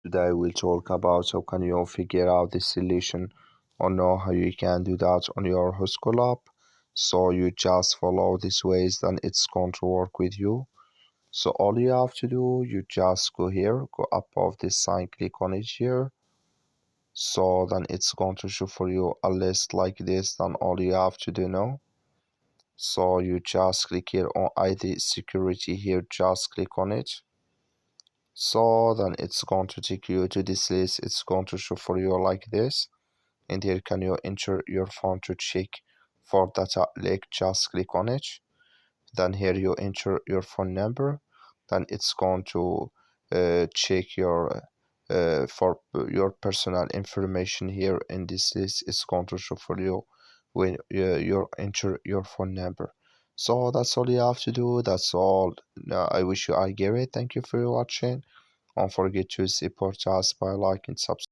Today we'll talk about how can you figure out the solution or know how you can do that on your Whoscall app. So you just follow these ways, then it's going to work with you. So all you have to do, you just go here, go above this sign, click on it here. So then it's going to show for you a list like this. Then all you have to do now. So you just click here on ID security here, just click on it. So then it's going to take you to this list. It's going to show for you like this. And here can you enter your phone to check for data leak, just click on it. Then here you enter your phone number. Then it's going to check your for your personal information here in this list. It's going to show for you when you enter your phone number. So that's all you have to do. That's all. I wish you all get it. Thank you for watching. Don't forget to support us by liking, subscribe.